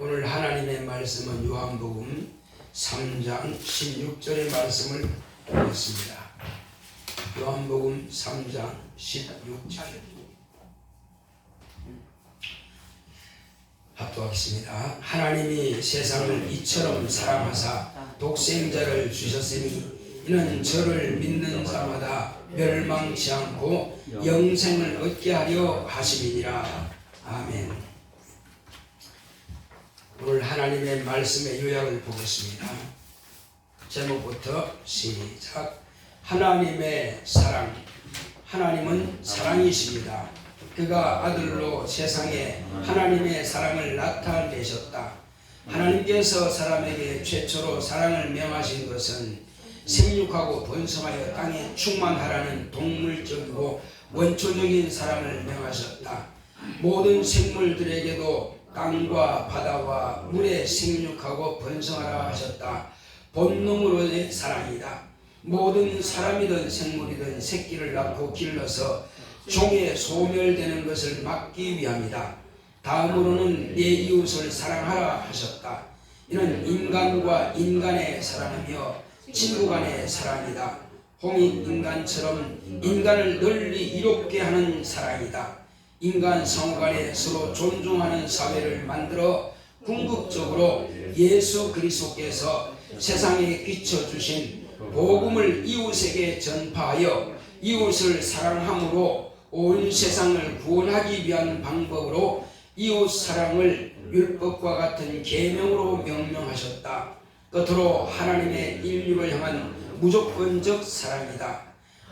오늘 하나님의 말씀은 요한복음 3장 16절의 말씀을 보겠습니다. 요한복음 3장 16절 합독하겠습니다. 하나님이 세상을 이처럼 사랑하사 독생자를 주셨으니 이는 저를 믿는 자마다 멸망치 않고 영생을 얻게 하려 하심이니라. 아멘. 오늘 하나님의 말씀의 요약을 보겠습니다. 제목부터 시작. 하나님의 사랑. 하나님은 사랑이십니다. 그가 아들로 세상에 하나님의 사랑을 나타내셨다. 하나님께서 사람에게 최초로 사랑을 명하신 것은 생육하고 번성하여 땅에 충만하라는 동물적이고 원초적인 사랑을 명하셨다. 모든 생물들에게도 땅과 바다와 물에 생육하고 번성하라 하셨다. 본능으로의 사랑이다. 모든 사람이든 생물이든 새끼를 낳고 길러서 종에 소멸되는 것을 막기 위함이다. 다음으로는 내 이웃을 사랑하라 하셨다. 이는 인간과 인간의 사랑이며 친구 간의 사랑이다. 홍익인간처럼 인간을 널리 이롭게 하는 사랑이다. 인간 상호 간에 서로 존중하는 사회를 만들어 궁극적으로 예수 그리스도께서 세상에 비춰주신 복음을 이웃에게 전파하여 이웃을 사랑함으로 온 세상을 구원하기 위한 방법으로 이웃 사랑을 율법과 같은 계명으로 명령하셨다. 끝으로 하나님의 인류를 향한 무조건적 사랑이다.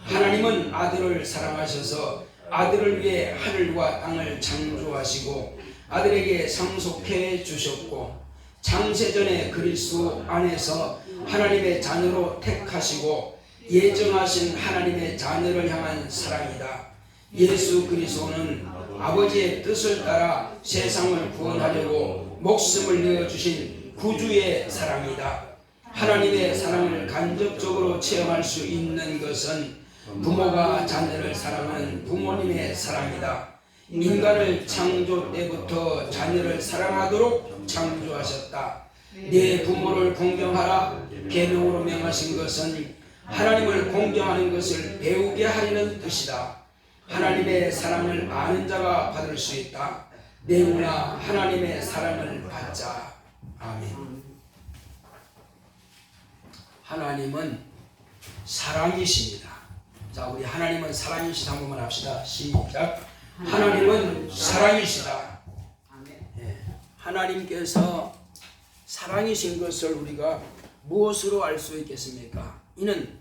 하나님은 아들을 사랑하셔서 아들을 위해 하늘과 땅을 창조하시고 아들에게 상속해 주셨고 창세전에 그리스도 안에서 하나님의 자녀로 택하시고 예정하신 하나님의 자녀를 향한 사랑이다. 예수 그리스도는 아버지의 뜻을 따라 세상을 구원하려고 목숨을 내어주신 구주의 사랑이다. 하나님의 사랑을 간접적으로 체험할 수 있는 것은 부모가 자녀를 사랑하는 부모님의 사랑이다. 인간을 창조 때부터 자녀를 사랑하도록 창조하셨다. 내 부모를 공경하라 계명으로 명하신 것은 하나님을 공경하는 것을 배우게 하려는 뜻이다. 하나님의 사랑을 아는 자가 받을 수 있다. 내무나 하나님의 사랑을 받자. 아멘. 하나님은 사랑이십니다. 자, 우리 하나님은 사랑이시다 한 번만 합시다. 시작. 하나님은 사랑이시다. 예, 하나님께서 사랑이신 것을 우리가 무엇으로 알 수 있겠습니까? 이는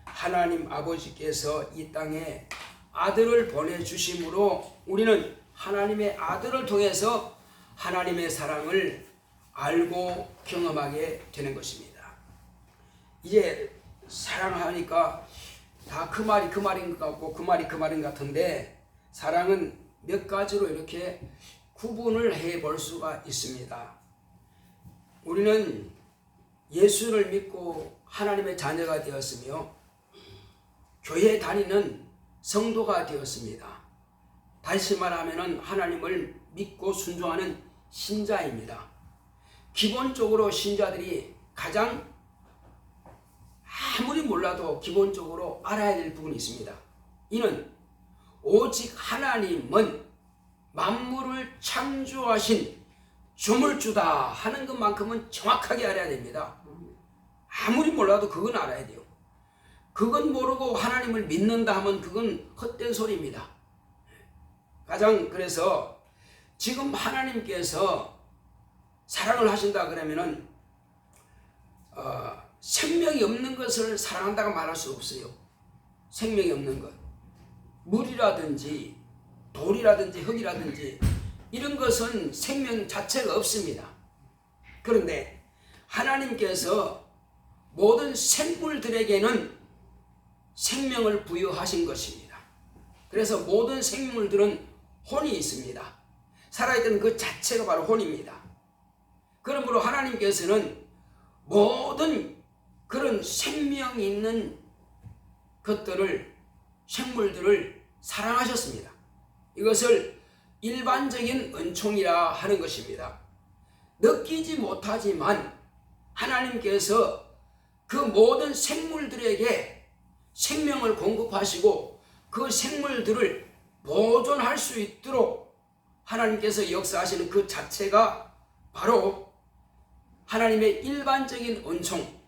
하나님 아버지께서 이 땅에 아들을 보내주심으로 우리는 하나님의 아들을 통해서 하나님의 사랑을 알고 경험하게 되는 것입니다. 이제 사랑하니까 다 그 말이 그 말인 것 같고 그 말이 그 말인 것 같은데 사랑은 몇 가지로 이렇게 구분을 해볼 수가 있습니다. 우리는 예수를 믿고 하나님의 자녀가 되었으며 교회에 다니는 성도가 되었습니다. 다시 말하면 하나님을 믿고 순종하는 신자입니다. 기본적으로 신자들이 가장 아무리 몰라도 기본적으로 알아야 될 부분이 있습니다. 이는 오직 하나님은 만물을 창조하신 조물주다 하는 것만큼은 정확하게 알아야 됩니다. 아무리 몰라도 그건 알아야 돼요. 그건 모르고 하나님을 믿는다 하면 그건 헛된 소리입니다. 가장 그래서 지금 하나님께서 사랑을 하신다 그러면은 생명이 없는 것을 사랑한다고 말할 수 없어요. 생명이 없는 것. 물이라든지 돌이라든지 흙이라든지 이런 것은 생명 자체가 없습니다. 그런데 하나님께서 모든 생물들에게는 생명을 부여하신 것입니다. 그래서 모든 생물들은 혼이 있습니다. 살아있던 그 자체가 바로 혼입니다. 그러므로 하나님께서는 모든 그런 생명이 있는 것들을 생물들을 사랑하셨습니다. 이것을 일반적인 은총이라 하는 것입니다. 느끼지 못하지만 하나님께서 그 모든 생물들에게 생명을 공급하시고 그 생물들을 보존할 수 있도록 하나님께서 역사하시는 그 자체가 바로 하나님의 일반적인 은총,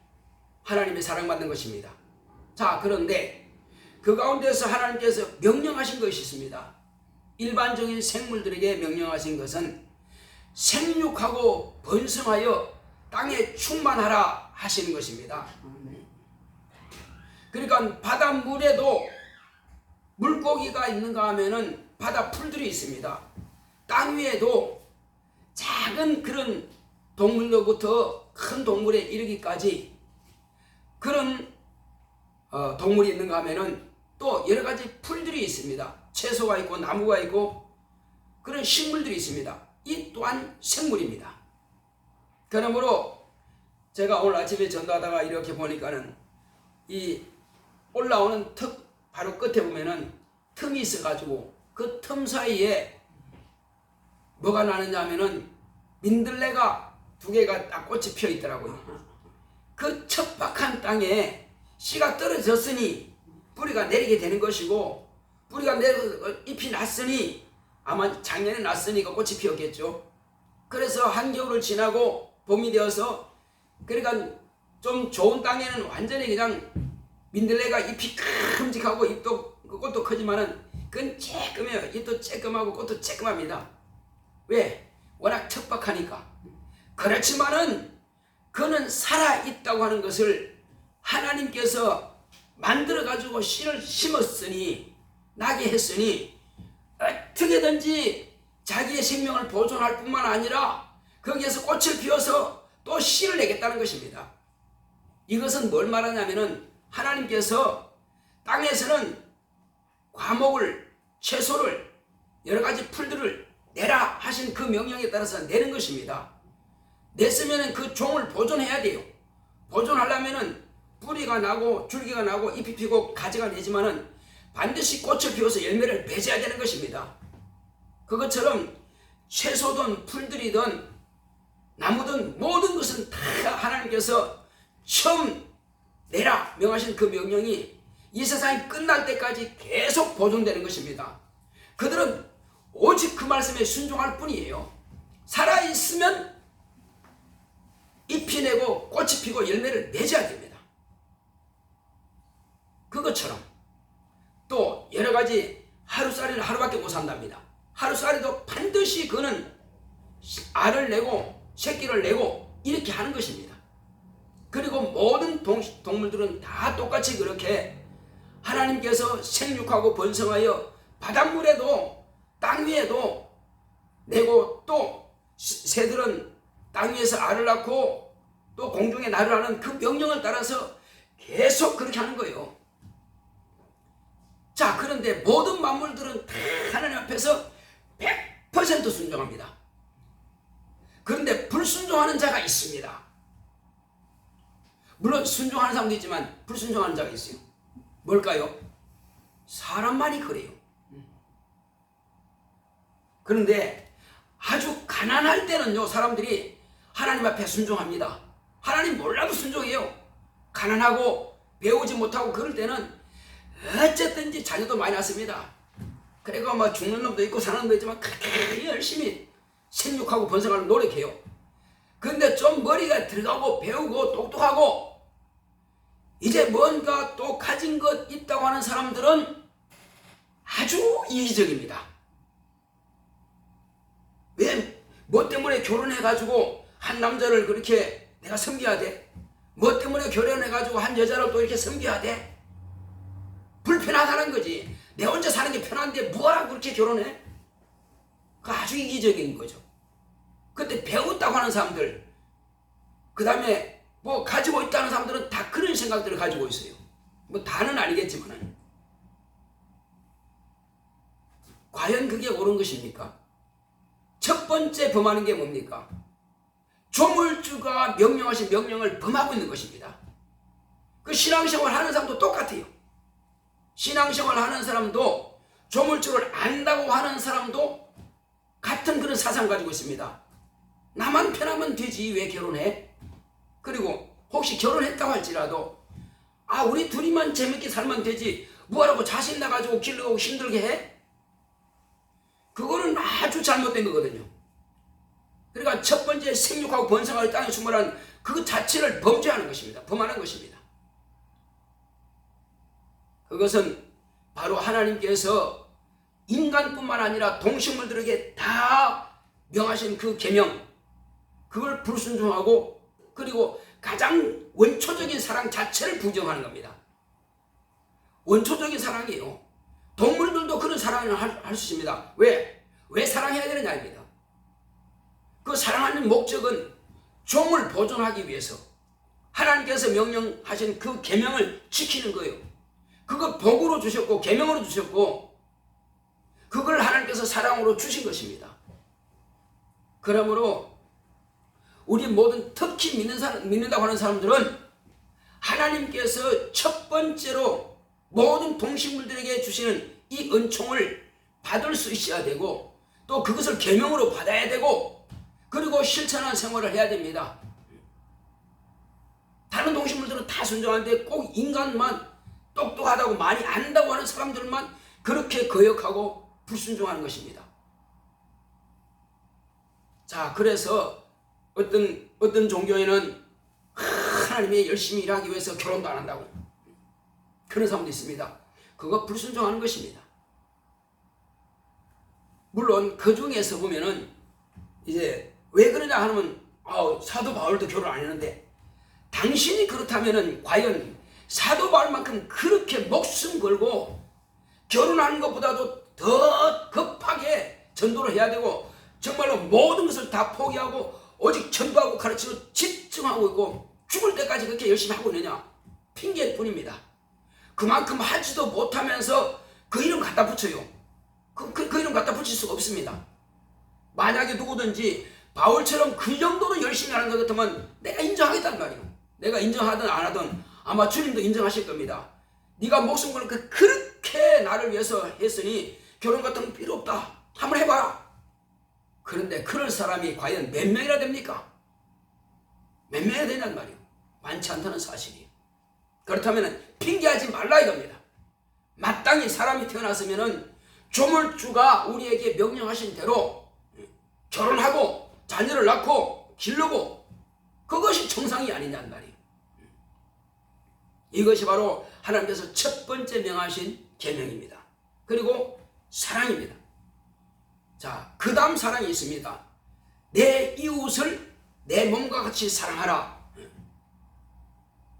하나님의 사랑받는 것입니다. 자, 그런데 그 가운데서 하나님께서 명령하신 것이 있습니다. 일반적인 생물들에게 명령하신 것은 생육하고 번성하여 땅에 충만하라 하시는 것입니다. 그러니까 바닷물에도 물고기가 있는가 하면은 바다 풀들이 있습니다. 땅 위에도 작은 그런 동물로부터 큰 동물에 이르기까지 그런 동물이 있는가 하면은 또 여러 가지 풀들이 있습니다. 채소가 있고 나무가 있고 그런 식물들이 있습니다. 이 또한 생물입니다. 그러므로 제가 오늘 아침에 전도하다가 이렇게 보니까는 이 올라오는 턱 바로 끝에 보면은 틈이 있어가지고 그 틈 사이에 뭐가 나느냐 하면은 민들레가 2개가 딱 꽃이 피어 있더라고요. 그 척박한 땅에 씨가 떨어졌으니 뿌리가 내리게 되는 것이고, 뿌리가 내려 잎이 났으니 아마 작년에 났으니까 꽃이 피었겠죠. 그래서 한겨울을 지나고 봄이 되어서, 그러니까 좀 좋은 땅에는 완전히 그냥 민들레가 잎이 큼직하고 잎도 꽃도 크지만은 그건 쬐끔해요. 잎도 쬐끔하고 꽃도 쬐끔합니다. 왜? 워낙 척박하니까. 그렇지만은 그는 살아있다고 하는 것을 하나님께서 만들어 가지고 씨를 심었으니, 나게 했으니 어떻게든지 자기의 생명을 보존할 뿐만 아니라 거기에서 꽃을 피워서 또 씨를 내겠다는 것입니다. 이것은 뭘 말하냐면은 하나님께서 땅에서는 과목을, 채소를, 여러 가지 풀들을 내라 하신 그 명령에 따라서 내는 것입니다. 냈으면은 그 종을 보존해야 돼요. 보존하려면은 뿌리가 나고 줄기가 나고 잎이 피고 가지가 내지만은 반드시 꽃을 피워서 열매를 맺어야 되는 것입니다. 그것처럼 채소든 풀들이든 나무든 모든 것은 다 하나님께서 처음 내라 명하신 그 명령이 이 세상이 끝날 때까지 계속 보존되는 것입니다. 그들은 오직 그 말씀에 순종할 뿐이에요. 살아있으면 잎이 내고 꽃이 피고 열매를 맺어야 됩니다. 그것처럼 또 여러 가지 하루살이는 하루밖에 못 산답니다. 하루살이도 반드시 그는 알을 내고 새끼를 내고 이렇게 하는 것입니다. 그리고 모든 동물들은 다 똑같이 그렇게 하나님께서 생육하고 번성하여 바닷물에도 땅 위에도 내고, 또 새들은 땅 위에서 알을 낳고 또 공중에 날을 하는 그 명령을 따라서 계속 그렇게 하는 거예요. 자, 그런데 모든 만물들은 다 하나님 앞에서 100% 순종합니다. 그런데 불순종하는 자가 있습니다. 물론 순종하는 사람도 있지만 불순종하는 자가 있어요. 뭘까요? 사람만이 그래요. 그런데 아주 가난할 때는요, 사람들이 하나님 앞에 순종합니다. 하나님 몰라도 순종해요. 가난하고 배우지 못하고 그럴 때는 어쨌든지 자녀도 많이 낳습니다. 그리고 뭐 죽는 놈도 있고 사는 놈도 있지만 그렇게 열심히 생육하고 번성하는 노력해요. 그런데 좀 머리가 들어가고 배우고 똑똑하고 이제 뭔가 또 가진 것 있다고 하는 사람들은 아주 이기적입니다. 왜? 뭐 때문에 결혼해가지고 한 남자를 그렇게 내가 섬겨야 돼? 뭐 때문에 결혼해가지고 한 여자를 또 이렇게 섬겨야 돼? 불편하다는 거지. 내 혼자 사는 게 편한데 뭐하라고 그렇게 결혼해? 그 아주 이기적인 거죠. 근데 배웠다고 하는 사람들, 그 다음에 뭐 가지고 있다는 사람들은 다 그런 생각들을 가지고 있어요. 뭐 다는 아니겠지만 과연 그게 옳은 것입니까? 첫 번째 범하는 게 뭡니까? 조물주가 명령하신 명령을 범하고 있는 것입니다. 그 신앙생활 하는 사람도 똑같아요. 신앙생활 하는 사람도 조물주를 안다고 하는 사람도 같은 그런 사상 가지고 있습니다. 나만 편하면 되지 왜 결혼해? 그리고 혹시 결혼했다고 할지라도 우리 둘이만 재밌게 살면 되지 뭐하라고 자식 나가지고 길러가고 힘들게 해? 그거는 아주 잘못된 거거든요. 그러니까 첫 번째 생육하고 번성하고 땅에 충만한 그 자체를 범죄하는 것입니다. 범하는 것입니다. 그것은 바로 하나님께서 인간뿐만 아니라 동식물들에게 다 명하신 그 계명, 그걸 불순종하고 그리고 가장 원초적인 사랑 자체를 부정하는 겁니다. 원초적인 사랑이에요. 동물들도 그런 사랑을 할 수 있습니다. 왜 사랑해야 되느냐입니다. 그 사랑하는 목적은 종을 보존하기 위해서 하나님께서 명령하신 그 계명을 지키는 거예요. 그거 복으로 주셨고 계명으로 주셨고 그걸 하나님께서 사랑으로 주신 것입니다. 그러므로 우리 모든 특히 믿는다고 하는 사람들은 하나님께서 첫 번째로 모든 동식물들에게 주시는 이 은총을 받을 수 있어야 되고 또 그것을 계명으로 받아야 되고 그리고 실천하는 생활을 해야 됩니다. 다른 동식물들은 다 순종하는데 꼭 인간만 똑똑하다고 많이 안다고 하는 사람들만 그렇게 거역하고 불순종하는 것입니다. 자, 그래서 어떤 종교에는 하나님이 열심히 일하기 위해서 결혼도 안 한다고 그런 사람도 있습니다. 그거 불순종하는 것입니다. 물론 그 중에서 보면은 이제 왜 그러냐 하면 사도 바울도 결혼 안 했는데 당신이 그렇다면은 과연 사도 바울만큼 그렇게 목숨 걸고 결혼하는 것보다도 더 급하게 전도를 해야 되고 정말로 모든 것을 다 포기하고 오직 전도하고 가르치고 집중하고 있고 죽을 때까지 그렇게 열심히 하고 있느냐? 핑계일 뿐입니다. 그만큼 하지도 못하면서 그 이름 갖다 붙여요. 그 이름 갖다 붙일 수가 없습니다. 만약에 누구든지 바울처럼 그 정도로 열심히 하는 것 같으면 내가 인정하겠단 말이에요. 내가 인정하든 안 하든 아마 주님도 인정하실 겁니다. 네가 목숨 걸고 그렇게 나를 위해서 했으니 결혼 같은 건 필요 없다. 한번 해봐라. 그런데 그럴 사람이 과연 몇 명이나 됩니까? 몇 명이나 되냔 말이에요. 많지 않다는 사실이에요. 그렇다면 핑계하지 말라 이겁니다. 마땅히 사람이 태어났으면 조물주가 우리에게 명령하신 대로 결혼하고 자녀를 낳고 기르고 그것이 정상이 아니냔 말이에요. 이것이 바로 하나님께서 첫 번째 명하신 계명입니다. 그리고 사랑입니다. 자, 그 다음 사랑이 있습니다. 내 이웃을 내 몸과 같이 사랑하라.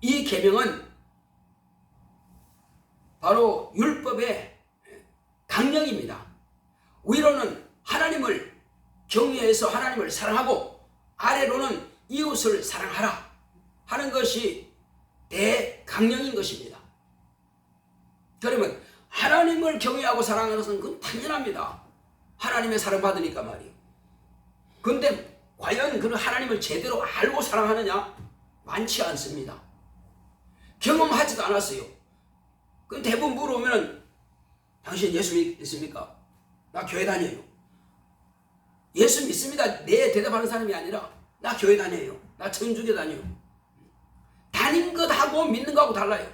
이 계명은 바로 율법의 강령입니다. 위로는 하나님을 경외해서 하나님을 사랑하고 아래로는 이웃을 사랑하라 하는 것이 대강령인 것입니다. 그러면 하나님을 경외하고 사랑하는 것은 그건 당연합니다. 하나님의 사랑받으니까 말이에요. 그런데 과연 그 하나님을 제대로 알고 사랑하느냐? 많지 않습니다. 경험하지도 않았어요. 그 대부분 물어보면 당신 예수 믿습니까? 나 교회 다녀요. 예수 믿습니다. 네 대답하는 사람이 아니라 나 교회 다녀요. 나 천주교 다녀요. 다닌 것하고 믿는 것하고 달라요.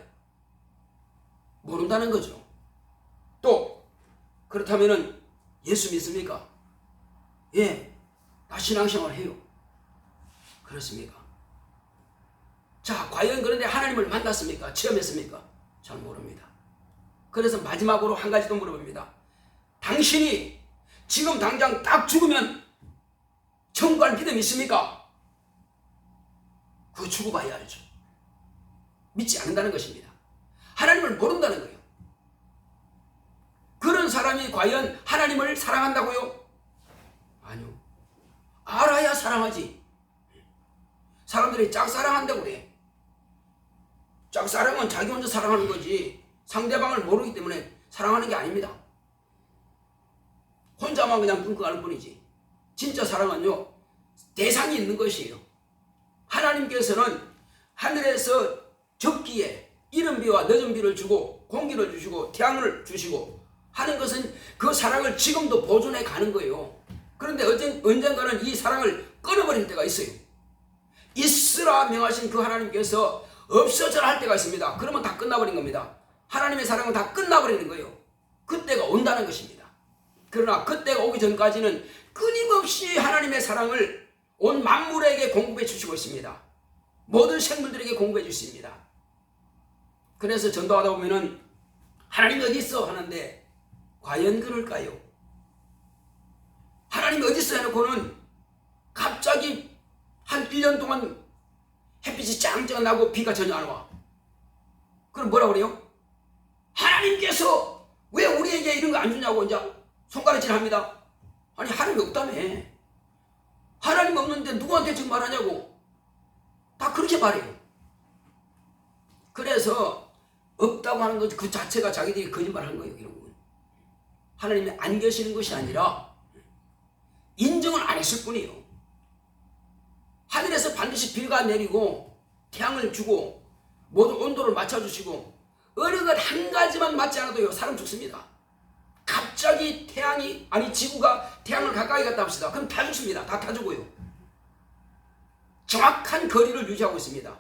모른다는 거죠. 또 그렇다면은 예수 믿습니까? 예, 나 신앙생활 해요. 그렇습니까? 자, 과연 그런데 하나님을 만났습니까? 체험했습니까? 잘 모릅니다. 그래서 마지막으로 한 가지 더 물어봅니다. 당신이 지금 당장 딱 죽으면 천국 갈 믿음 있습니까? 그거 죽어 봐야 알죠. 믿지 않는다는 것입니다. 하나님을 모른다는 거예요. 그런 사람이 과연 하나님을 사랑한다고요? 아니요. 알아야 사랑하지. 사람들이 짝사랑한다고 그래. 짝사랑은 자기 혼자 사랑하는 거지 상대방을 모르기 때문에 사랑하는 게 아닙니다. 혼자만 그냥 끙끙 앓을 뿐이지. 진짜 사랑은요, 대상이 있는 것이에요. 하나님께서는 하늘에서 적기에 이른 비와 늦은 비를 주고 공기를 주시고 태양을 주시고 하는 것은 그 사랑을 지금도 보존해 가는 거예요. 그런데 언젠가는 이 사랑을 끊어버리는 때가 있어요. 있으라 명하신 그 하나님께서 없어져라 할 때가 있습니다. 그러면 다 끝나버린 겁니다. 하나님의 사랑은 다 끝나버리는 거예요. 그때가 온다는 것입니다. 그러나 그때가 오기 전까지는 끊임없이 하나님의 사랑을 온 만물에게 공급해 주시고 있습니다. 모든 생물들에게 공급해 주십니다. 그래서 전도하다 보면은 하나님이 어디 있어 하는데 과연 그럴까요? 하나님이 어디 있어 해놓고는 갑자기 한 1년 동안 햇빛이 짱짱 나고 비가 전혀 안 와. 그럼 뭐라 그래요? 하나님께서 왜 우리에게 이런 거 안 주냐고 이제 손가락질 합니다. 아니 하나님이 없다며. 하나님 없는데 누구한테 지금 말하냐고. 다 그렇게 말해요. 그래서 없다고 하는 것 그 자체가 자기들이 거짓말하는 거예요. 결국은 하나님이 안 계시는 것이 아니라 인정을 안 했을 뿐이에요. 하늘에서 반드시 비가 내리고 태양을 주고 모든 온도를 맞춰주시고 어느 것 한 가지만 맞지 않아도요 사람 죽습니다. 갑자기 태양이 아니 지구가 태양을 가까이 갔다 합시다. 그럼 다 죽습니다. 다 죽어요. 정확한 거리를 유지하고 있습니다.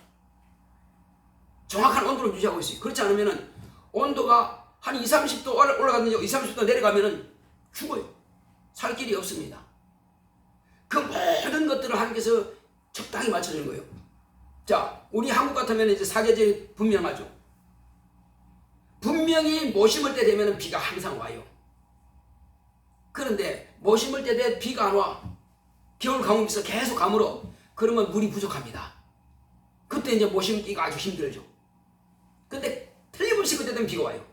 정확한 온도를 유지하고 있어요. 그렇지 않으면 온도가 한 20, 30도 올라갔는데 20, 30도 내려가면 죽어요. 살 길이 없습니다. 그 모든 것들을 하나님께서 적당히 맞춰주는 거예요. 자, 우리 한국 같으면 이제 사계절이 분명하죠. 분명히 못 심을 때 되면 비가 항상 와요. 그런데 못 심을 때 돼 비가 안 와. 겨울 가뭄이 있어 계속 가물어. 그러면 물이 부족합니다. 그때 이제 못 심기가 아주 힘들죠. 근데 틀림없이 그때 되면 비가 와요.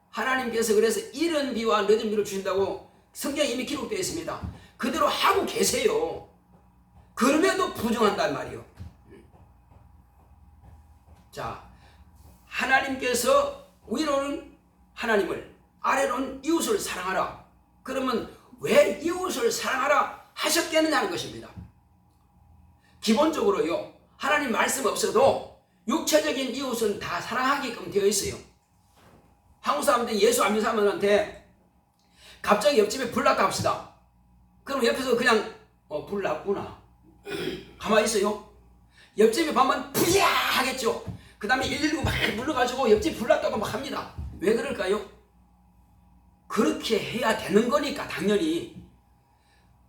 하나님께서 그래서 이른 비와 늦은 비를 주신다고 성경에 이미 기록되어 있습니다. 그대로 하고 계세요. 그럼에도 부정한단 말이에요. 자, 하나님께서 위로는 하나님을 아래로는 이웃을 사랑하라. 그러면 왜 이웃을 사랑하라 하셨겠느냐는 것입니다. 기본적으로요 하나님 말씀 없어도 육체적인 이웃은 다 사랑하게끔 되어 있어요. 한국 사람들이 예수 안 믿는 사람들한테 갑자기 옆집에 불 났다 합시다. 그럼 옆에서 그냥 불 났구나 가만히 있어요? 옆집에 밤만 불이야 하겠죠. 그 다음에 119 막 불러가지고 옆집 불 났다고 막 합니다. 왜 그럴까요? 그렇게 해야 되는 거니까 당연히.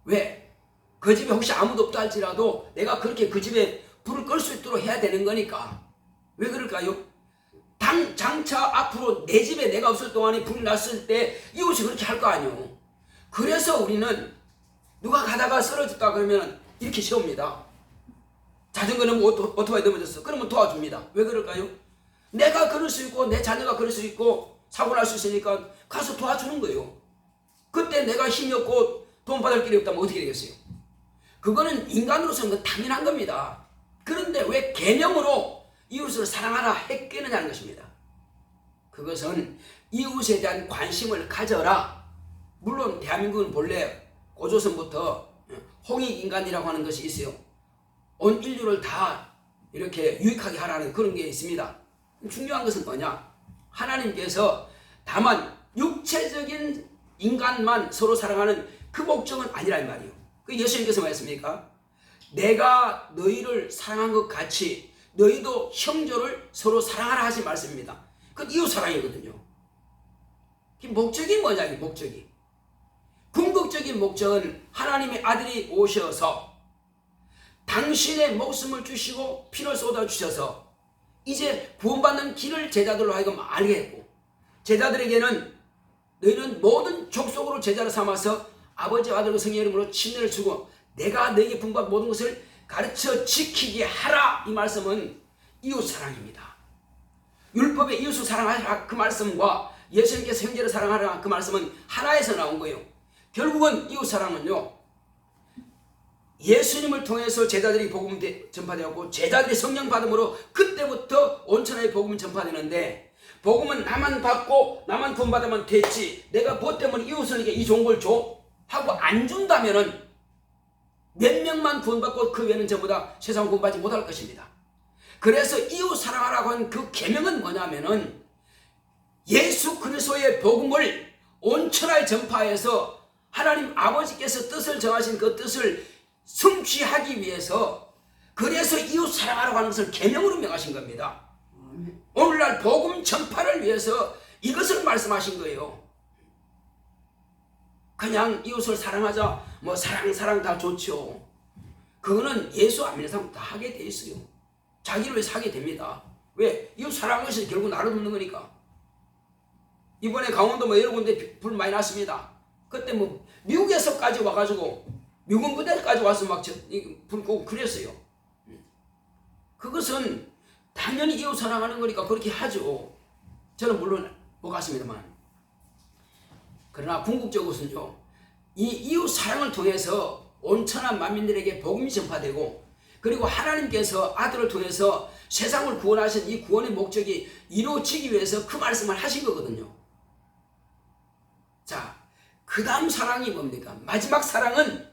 왜? 그 집에 혹시 아무도 없다 할지라도 내가 그렇게 그 집에 불을 끌 수 있도록 해야 되는 거니까. 왜 그럴까요? 장차 앞으로 내 집에 내가 없을 동안에 불이 났을 때 이웃이 그렇게 할 거 아니에요. 그래서 우리는 누가 가다가 쓰러졌다 그러면 이렇게 세웁니다. 자전거는 오토바이 넘어졌어. 그러면 도와줍니다. 왜 그럴까요? 내가 그럴 수 있고 내 자녀가 그럴 수 있고 사고 날 수 있으니까 가서 도와주는 거예요. 그때 내가 힘이 없고 돈 받을 길이 없다면 어떻게 되겠어요? 그거는 인간으로서는 당연한 겁니다. 그런데 왜 계명으로 이웃을 사랑하라 했겠느냐는 것입니다. 그것은 이웃에 대한 관심을 가져라. 물론 대한민국은 본래 고조선부터 홍익인간이라고 하는 것이 있어요. 온 인류를 다 이렇게 유익하게 하라는 그런 게 있습니다. 중요한 것은 뭐냐? 하나님께서 다만 육체적인 인간만 서로 사랑하는 그 목적은 아니란 말이에요. 그 예수님께서 말했습니까? 내가 너희를 사랑한 것 같이 너희도 형제를 서로 사랑하라 하신 말씀입니다. 그건 이웃사랑이거든요. 그 목적이 뭐냐? 이 목적이. 궁극적인 목적은 하나님의 아들이 오셔서 당신의 목숨을 주시고 피를 쏟아주셔서 이제 구원받는 길을 제자들로 하여금 알게 했고, 제자들에게는 너희는 모든 족속으로 제자를 삼아서 아버지와 아들과 성령의 이름으로 침례를 주고 내가 너희에게 분부한 모든 것을 가르쳐 지키게 하라. 이 말씀은 이웃사랑입니다. 율법의 이웃을 사랑하라 그 말씀과 예수님께서 형제를 사랑하라 그 말씀은 하나에서 나온 거예요. 결국은 이웃사랑은요, 예수님을 통해서 제자들이 복음이 전파되었고 제자들이 성령 받음으로 그때부터 온천하에 복음이 전파되는데, 복음은 나만 받고 나만 구원받으면 됐지, 내가 뭐 때문에 이웃에게 이 좋은 걸 줘? 하고 안 준다면은 몇 명만 구원받고 그 외에는 전부 다 세상 구원받지 못할 것입니다. 그래서 이웃 사랑하라고 한 그 계명은 뭐냐면은 예수 그리스도의 복음을 온천하에 전파해서 하나님 아버지께서 뜻을 정하신 그 뜻을 성취하기 위해서, 그래서 이웃 사랑하라고 하는 것을 계명으로 명하신 겁니다. 오늘날 복음 전파를 위해서 이것을 말씀하신 거예요. 그냥 이웃을 사랑하자, 뭐 사랑 다 좋죠. 그거는 예수 안 믿는 사람 다 하게 돼 있어요. 자기를 위해서 하게 됩니다. 왜? 이웃 사랑하는 것이 결국 나를 돕는 거니까. 이번에 강원도 뭐 여러 군데 불 많이 났습니다. 그때 뭐 미국에서까지 와가지고 미군 부대까지 와서 막 불 끄고 그랬어요. 그것은 당연히 이웃 사랑하는 거니까 그렇게 하죠. 저는 물론 못 갔습니다만. 그러나 궁극적으로는요, 이 이웃 사랑을 통해서 온천한 만민들에게 복음이 전파되고, 그리고 하나님께서 아들을 통해서 세상을 구원하신 이 구원의 목적이 이루어지기 위해서 그 말씀을 하신 거거든요. 자, 그 다음 사랑이 뭡니까? 마지막 사랑은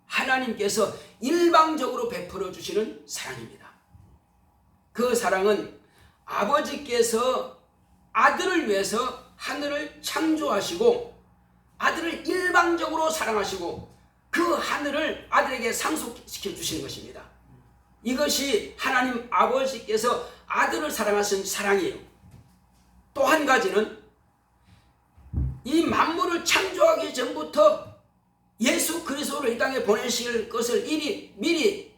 하나님께서 일방적으로 베풀어 주시는 사랑입니다. 그 사랑은 아버지께서 아들을 위해서 하늘을 창조하시고 아들을 일방적으로 사랑하시고 그 하늘을 아들에게 상속시켜 주시는 것입니다. 이것이 하나님 아버지께서 아들을 사랑하신 사랑이에요. 또 한 가지는 이 만물을 창조하기 전부터 예수 그리스도를 이 땅에 보내실 것을 미리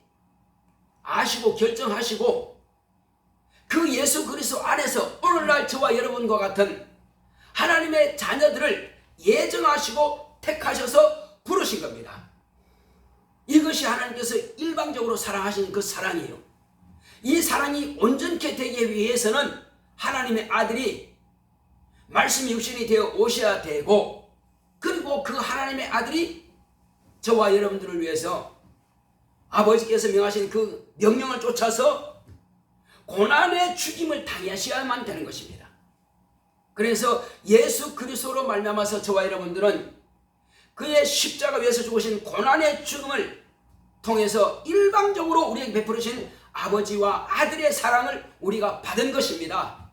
아시고 결정하시고, 그 예수 그리스도 안에서 오늘날 저와 여러분과 같은 하나님의 자녀들을 예정하시고 택하셔서 부르신 겁니다. 이것이 하나님께서 일방적으로 사랑하시는 그 사랑이에요. 이 사랑이 온전케 되기 위해서는 하나님의 아들이 말씀이 육신이 되어 오셔야 되고, 그리고 그 하나님의 아들이 저와 여러분들을 위해서 아버지께서 명하신 그 명령을 쫓아서 고난의 죽임을 당하셔야만 되는 것입니다. 그래서 예수 그리스도로 말미암아서 저와 여러분들은 그의 십자가 위에서 죽으신 고난의 죽음을 통해서 일방적으로 우리에게 베풀으신 아버지와 아들의 사랑을 우리가 받은 것입니다.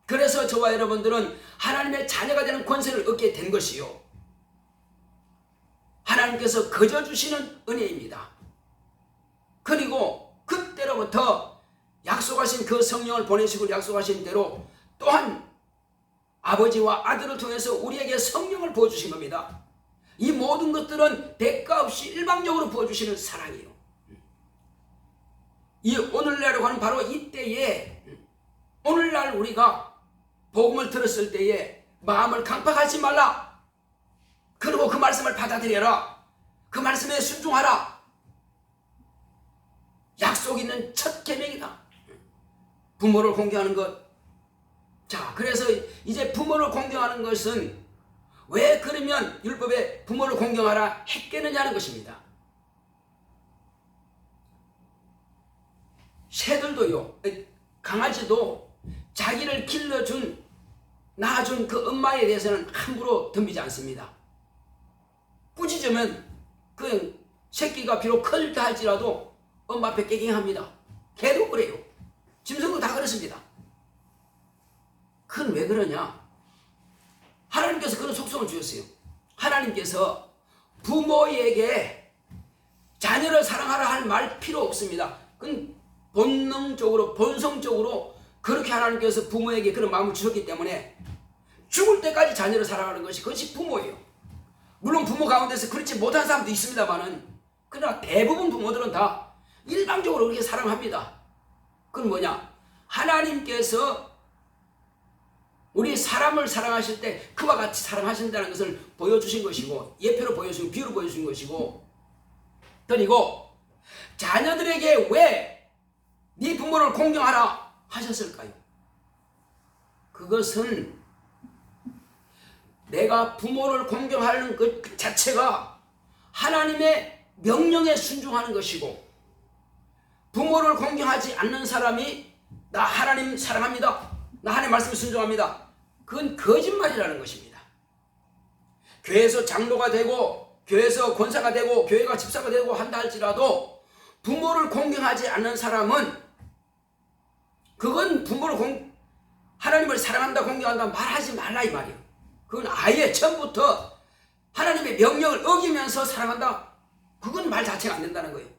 그래서 저와 여러분들은 하나님의 자녀가 되는 권세를 얻게 된 것이요, 하나님께서 거저 주시는 은혜입니다. 그리고 그때로부터 약속하신 그 성령을 보내시고 약속하신 대로 또한 아버지와 아들을 통해서 우리에게 성령을 부어주신 겁니다. 이 모든 것들은 대가 없이 일방적으로 부어주시는 사랑이에요. 이 오늘날이라고 하는 바로 이때에, 오늘날 우리가 복음을 들었을 때에 마음을 강팍하지 말라, 그리고 그 말씀을 받아들여라, 그 말씀에 순종하라, 약속 있는 첫 계명이다. 부모를 공경하는 것. 자, 그래서 이제 부모를 공경하는 것은 왜 그러면 율법에 부모를 공경하라 했겠느냐는 것입니다. 새들도요, 강아지도 자기를 길러준, 낳아준 그 엄마에 대해서는 함부로 덤비지 않습니다. 꾸짖으면 그 새끼가 비록 크다 할지라도 엄마 앞에 깨갱합니다. 개도 그래요. 짐승도 다 그렇습니다. 그건 왜 그러냐? 하나님께서 그런 속성을 주셨어요. 하나님께서 부모에게 자녀를 사랑하라 할 말 필요 없습니다. 그건 본능적으로, 본성적으로 그렇게 하나님께서 부모에게 그런 마음을 주셨기 때문에 죽을 때까지 자녀를 사랑하는 것이, 그것이 부모예요. 물론 부모 가운데서 그렇지 못한 사람도 있습니다만은, 그러나 대부분 부모들은 다 일방적으로 그렇게 사랑합니다. 그건 뭐냐? 하나님께서 우리 사람을 사랑하실 때 그와 같이 사랑하신다는 것을 보여주신 것이고, 예표로 보여주신, 비유로 보여주신 것이고, 그리고 자녀들에게 왜 네 부모를 공경하라 하셨을까요? 그것은 내가 부모를 공경하는 것 자체가 하나님의 명령에 순종하는 것이고, 부모를 공경하지 않는 사람이 나 하나님 사랑합니다, 나 하나님 말씀에 순종합니다, 그건 거짓말이라는 것입니다. 교회에서 장로가 되고 교회에서 권사가 되고 교회가 집사가 되고 한다 할지라도 부모를 공경하지 않는 사람은, 그건 하나님을 사랑한다, 공경한다 말하지 말라 이 말이에요. 그건 아예 처음부터 하나님의 명령을 어기면서 사랑한다, 그건 말 자체가 안 된다는 거예요.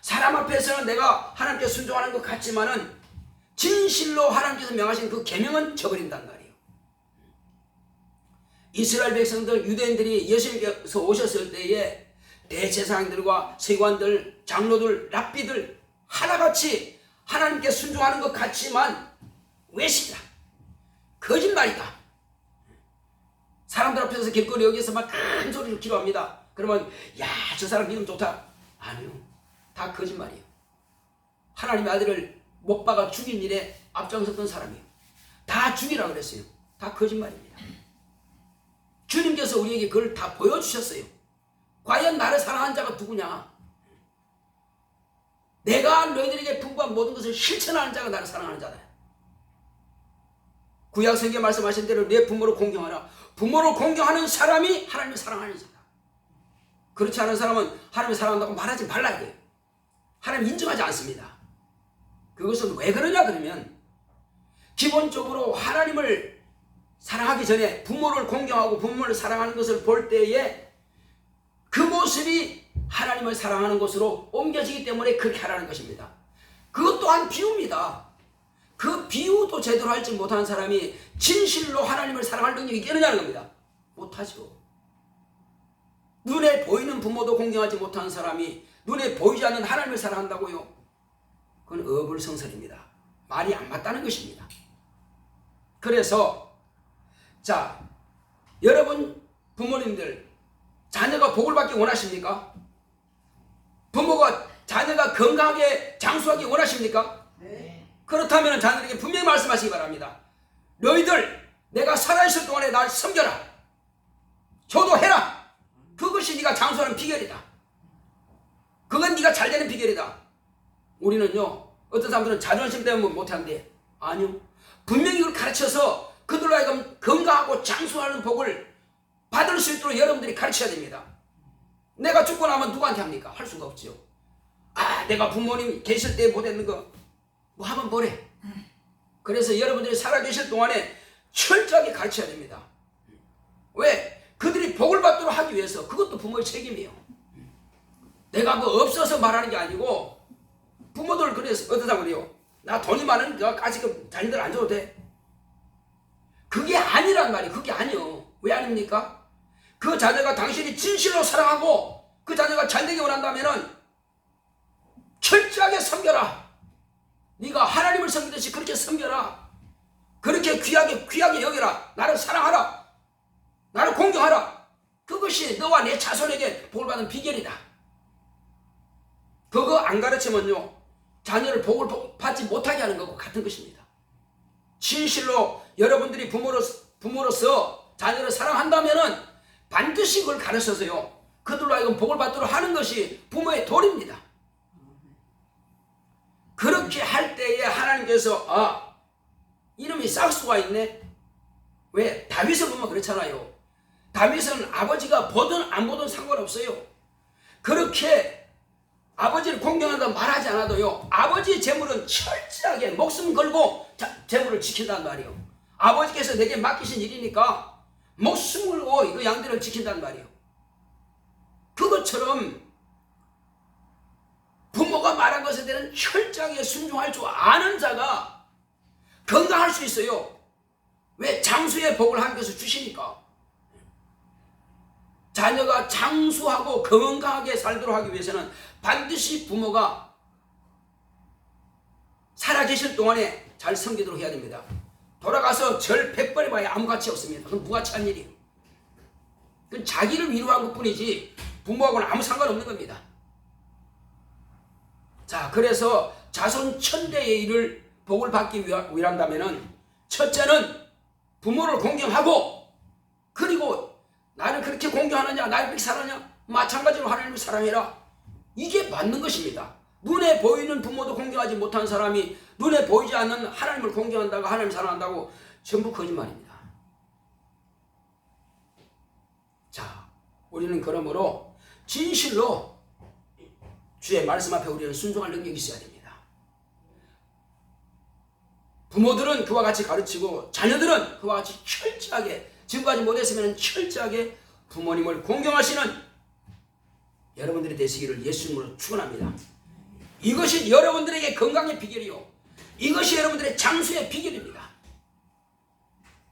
사람 앞에서는 내가 하나님께 순종하는 것 같지만은 진실로 하나님께서 명하신 그 계명은 저버린단 말이에요. 이스라엘 백성들, 유대인들이 예수님께서 오셨을 때에 대제사장들과 세관들, 장로들, 랍비들 하나같이 하나님께 순종하는 것 같지만 외식이다, 거짓말이다. 사람들 앞에서 길거리 여기서 막 큰 소리로 기도합니다. 그러면 야, 저 사람 믿음 좋다. 아니요, 다 거짓말이에요. 하나님의 아들을 못 박아 죽인 일에 앞장섰던 사람이에요. 다 죽이라 그랬어요. 다 거짓말입니다. 주님께서 우리에게 그걸 다 보여주셨어요. 과연 나를 사랑한 자가 누구냐? 내가 너희들에게 분부한 모든 것을 실천하는 자가 나를 사랑하는 자다. 구약 성경에 말씀하신 대로 내 부모를 공경하라. 부모를 공경하는 사람이 하나님을 사랑하는 자다. 그렇지 않은 사람은 하나님을 사랑한다고 말하지 말라야 돼요. 하나님 인정하지 않습니다. 그것은 왜 그러냐 그러면 기본적으로 하나님을 사랑하기 전에 부모를 공경하고 부모를 사랑하는 것을 볼 때에 그 모습이 하나님을 사랑하는 것으로 옮겨지기 때문에 그렇게 하라는 것입니다. 그것 또한 비유입니다. 그 비유도 제대로 알지 못한 사람이 진실로 하나님을 사랑할 능력이 있겠느냐는 겁니다. 못하죠. 눈에 보이는 부모도 공경하지 못한 사람이 눈에 보이지 않는 하나님을 사랑한다고요? 그건 어불성설입니다. 말이 안 맞다는 것입니다. 그래서 자, 여러분 부모님들 자녀가 복을 받기 원하십니까? 부모가 자녀가 건강하게 장수하기 원하십니까? 네. 그렇다면 자녀에게 분명히 말씀하시기 바랍니다. 너희들 내가 살아있을 동안에 날 섬겨라, 효도해라. 그것이 네가 장수하는 비결이다. 그건 네가 잘 되는 비결이다. 우리는요, 어떤 사람들은 자존심 때문에 못한대. 아니요, 분명히 이걸 가르쳐서 그들로 하여금 건강하고 장수하는 복을 받을 수 있도록 여러분들이 가르쳐야 됩니다. 내가 죽고 나면 누구한테 합니까? 할 수가 없죠. 아, 내가 부모님 계실 때 못했는 거 뭐 하면 뭐래. 그래서 여러분들이 살아계실 동안에 철저하게 가르쳐야 됩니다. 왜? 그들이 복을 받도록 하기 위해서. 그것도 부모의 책임이에요. 내가 뭐 없어서 말하는 게 아니고, 부모들 그래서 어떠다 그래요? 나 돈이 많으니까 아직 자녀들 안 줘도 돼. 그게 아니란 말이에요. 그게 아니요. 왜 아닙니까? 그 자녀가 당신이 진실로 사랑하고 그 자녀가 잘되기 원한다면은 철저하게 섬겨라. 네가 하나님을 섬기듯이 그렇게 섬겨라. 그렇게 귀하게 여겨라. 나를 사랑하라. 나를 공경하라. 그것이 너와 내 자손에게 복을 받는 비결이다. 그거 안 가르치면요, 자녀를 복을 받지 못하게 하는 것과 같은 것입니다. 진실로 여러분들이 부모로서 자녀를 사랑한다면은 반드시 그걸 가르쳐서요, 그들로 하여금 복을 받도록 하는 것이 부모의 도리입니다. 그렇게 할 때에 하나님께서 아, 이름이 싹수가 있네. 왜? 다윗을 보면 그렇잖아요. 다윗은 아버지가 보든 안 보든 상관없어요. 그렇게 아버지를 공경한다고 말하지 않아도요, 아버지의 재물은 철저하게 목숨 걸고 재물을 지킨단 말이에요. 아버지께서 내게 맡기신 일이니까 목숨 걸고 이거 양들을 지킨단 말이에요. 그것처럼 부모가 말한 것에 대한 철저하게 순종할 줄 아는 자가 건강할 수 있어요. 왜? 장수의 복을 하나님께서 주시니까. 자녀가 장수하고 건강하게 살도록 하기 위해서는 반드시 부모가 살아계실 동안에 잘 섬기도록 해야 됩니다. 돌아가서 절 100번 해봐야 아무 가치 없습니다. 그건 무가치한 일이에요. 그건 자기를 위로한 것뿐이지 부모하고는 아무 상관없는 겁니다. 자, 그래서 자손 천대의 일을 복을 받기 위한다면은 첫째는 부모를 공경하고, 그리고 나를 그렇게 공경하느냐, 나를 그렇게 사랑하냐, 마찬가지로 하나님을 사랑해라. 이게 맞는 것입니다. 눈에 보이는 부모도 공경하지 못한 사람이 눈에 보이지 않는 하나님을 공경한다고, 하나님을 사랑한다고, 전부 거짓말입니다. 자, 우리는 그러므로 진실로 주의 말씀 앞에 우리는 순종할 능력이 있어야 됩니다. 부모들은 그와 같이 가르치고 자녀들은 그와 같이 철저하게, 지금까지 못했으면 철저하게 부모님을 공경하시는 여러분들이 되시기를 예수님으로 축원합니다. 이것이 여러분들에게 건강의 비결이요, 이것이 여러분들의 장수의 비결입니다.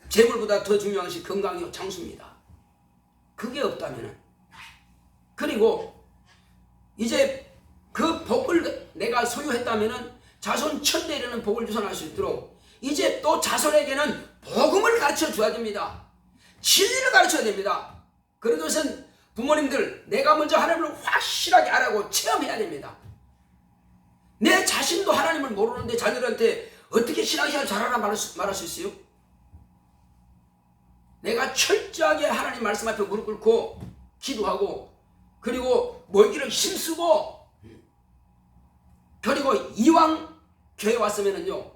재물보다 더 중요한 것이 건강이요 장수입니다. 그게 없다면은, 그리고 이제 그 복을 내가 소유했다면은 자손 천대에 이르는 복을 주선할 수 있도록 이제 또 자손에게는 복음을 가르쳐 줘야 됩니다. 진리를 가르쳐야 됩니다. 그런 것은 부모님들, 내가 먼저 하나님을 확실하게 알아고 체험해야 됩니다. 내 자신도 하나님을 모르는데 자녀들한테 어떻게 신앙생활 잘하라 말할 수 있어요? 내가 철저하게 하나님 말씀 앞에 무릎 꿇고 기도하고, 그리고 멀기를 힘쓰고, 그리고 이왕 교회 왔으면은요,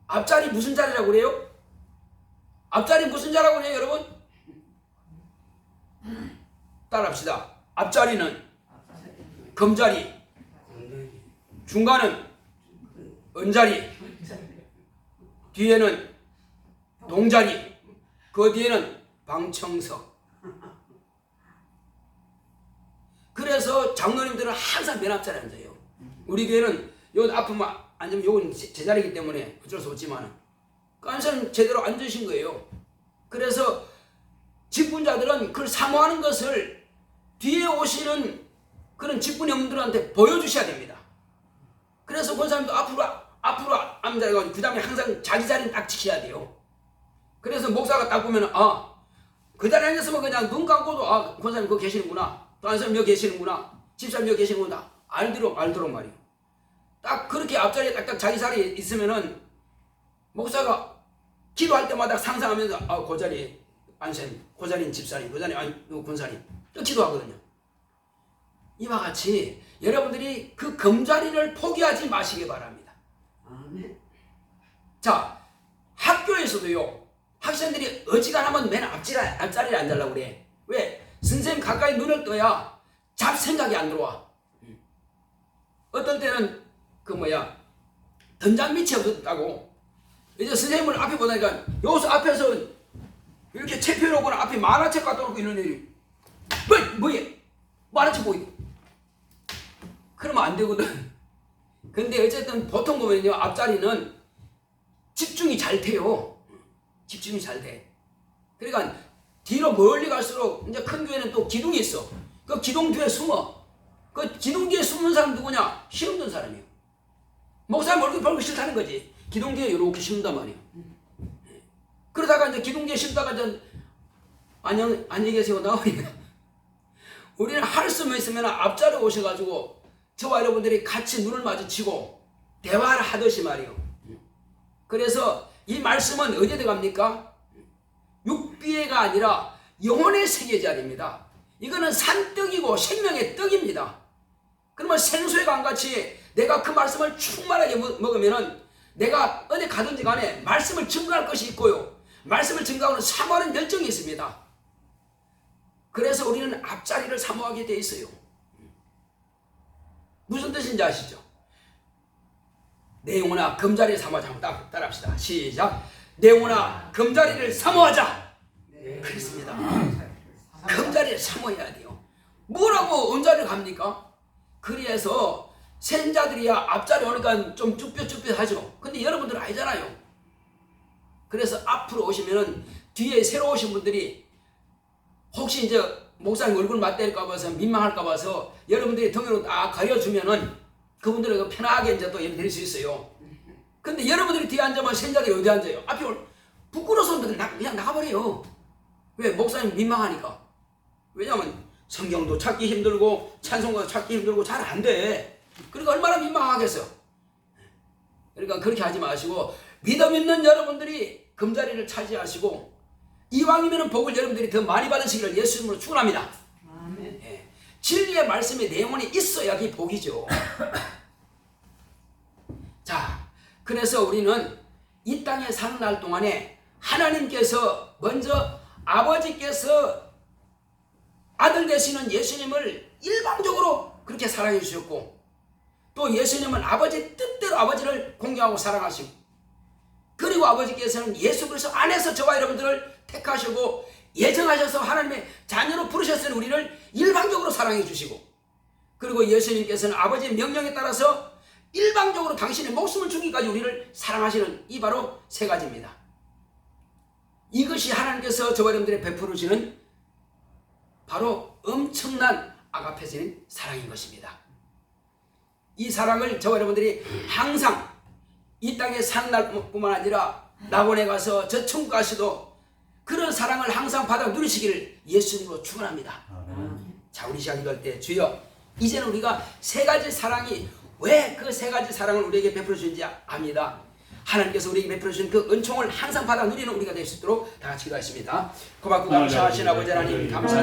앞자리 무슨 자리라고 그래요? 앞자리 무슨 자라고 그래요, 여러분? 따라합시다. 앞자리는 금자리, 중간은 은자리, 뒤에는 동자리, 그 뒤에는 방청석. 그래서 장로님들은 항상 맨 앞자리에 앉아요. 우리 교회는 요 앞으로 앉으면 요건 제 자리이기 때문에 어쩔 수 없지만 깐사는 제대로 앉으신 거예요. 그래서 직분자들은 그걸 사모하는 것을 뒤에 오시는 그런 직분이 없는 분들한테 보여주셔야 됩니다. 그래서 권사님도 앞으로 앉아가지고 그 다음에 항상 자기 자리는 딱 지켜야 돼요. 그래서 목사가 딱 보면 그 자리에 앉았으면 그냥 눈 감고도 권사님 거기 계시는구나, 또 한 사람 여기 계시는구나, 집사님 여기 계시는구나 알도록 말이에요. 딱 그렇게 앞자리에 딱딱 자기 자리에 있으면은 목사가 기도할 때마다 상상하면서 그 자리에 안사님, 그 자리는 집사님, 그 자리는 권사님 또 기도하거든요. 이와 같이 여러분들이 그 금자리를 포기하지 마시기 바랍니다. 아멘. 자, 학교에서도요, 학생들이 어지간하면 맨 앞자리에 앉으려고 그래. 왜? 선생님 가까이 눈을 떠야 잡생각이 안 들어와. 어떤 때는 던장 밑이 없었다고 이제 선생님을 앞에 보다니까 여기서 앞에서 이렇게 책 펴놓고는 앞에 만화책 갖다 놓고 있는 애들이 뭐야? 만화책 보이고 그러면 안 되거든. 근데 어쨌든 보통 보면요, 앞자리는 집중이 잘 돼요. 집중이 잘 돼. 그러니까 뒤로 멀리 갈수록 이제 큰 교회는 또 기둥이 있어. 그 기둥 뒤에 숨어. 그 기둥 뒤에 숨는 사람 누구냐? 힘없는 사람이에요. 목사님 얼굴 별거 싫다는 거지. 기둥 뒤에 이렇게 심는단 말이에요. 그러다가 이제 기둥 뒤에 심다가 이제 안녕히 계세요 나오니까 우리는 할 수만 있으면 앞자리에 오셔가지고 저와 여러분들이 같이 눈을 마주치고 대화를 하듯이 말이에요. 그래서 이 말씀은 어디에 들어갑니까? 육비애가 아니라 영혼의 세계자 아닙니다. 이거는 산떡이고 생명의 떡입니다. 그러면 생수의 강같이 내가 그 말씀을 충만하게 먹으면은 내가 어디 가든지 간에 말씀을 증거할 것이 있고요, 말씀을 증거하는 사모하는 열정이 있습니다. 그래서 우리는 앞자리를 사모하게 돼 있어요. 무슨 뜻인지 아시죠? 내 영혼아 금자리를 사모하자. 한번 따라합시다. 시작. 내 영혼아 금자리를 사모하자. 그렇습니다. 금자리를 사모해야 돼요. 뭐라고 은자리를 갑니까? 그래서 sen자들이야 앞자리 오니까 좀 쭈뼛쭈뼛하죠. 근데 여러분들은 아니잖아요. 그래서 앞으로 오시면은 뒤에 새로 오신 분들이 혹시 이제 목사님 얼굴 맞대릴까 봐서 민망할까 봐서 여러분들이 등으로 다 가려주면은 그분들은 편하게 이제 또 예배 드릴 수 있어요. 근데 여러분들이 뒤에 앉으면 sen자들이 어디 앉아요? 앞에 부끄러워서 그냥 나가버려요. 왜? 목사님 민망하니까. 왜냐면 성경도 찾기 힘들고 찬송가도 찾기 힘들고 잘 안 돼. 그러니까 얼마나 민망하겠어요. 그러니까 그렇게 하지 마시고 믿음 있는 여러분들이 금자리를 차지하시고 이왕이면 복을 여러분들이 더 많이 받으시기를 예수님으로 축원합니다. 아멘. 예. 진리의 말씀의 내용이 있어야 그 복이죠. 자, 그래서 우리는 이 땅에 사는 날 동안에 하나님께서 먼저 아버지께서 아들 되시는 예수님을 일방적으로 그렇게 사랑해 주셨고, 또 예수님은 아버지 뜻대로 아버지를 공경하고 사랑하시고, 그리고 아버지께서는 예수 그리스도 안에서 저와 여러분들을 택하시고 예정하셔서 하나님의 자녀로 부르셨으니 우리를 일방적으로 사랑해 주시고, 그리고 예수님께서는 아버지의 명령에 따라서 일방적으로 당신의 목숨을 주기까지 우리를 사랑하시는 이 바로 세 가지입니다. 이것이 하나님께서 저와 여러분들의 베풀으시는 바로 엄청난 아가페적인 사랑인 것입니다. 이 사랑을 저와 여러분들이 항상 이 땅에 사는 날뿐만 아니라 낙원에 가서 저 천국 가시도 그런 사랑을 항상 받아 누리시기를 예수님으로 축원합니다. 자, 우리 시간 이럴 때 주여, 이제는 우리가 세 가지 사랑이 왜 그 세 가지 사랑을 우리에게 베풀어 주는지 압니다. 하나님께서 우리에게 베풀어 주신 그 은총을 항상 받아 누리는 우리가 될 수 있도록 다 같이 기도하겠습니다. 고맙고 감사하신 아버지 하나님, 감사합니다.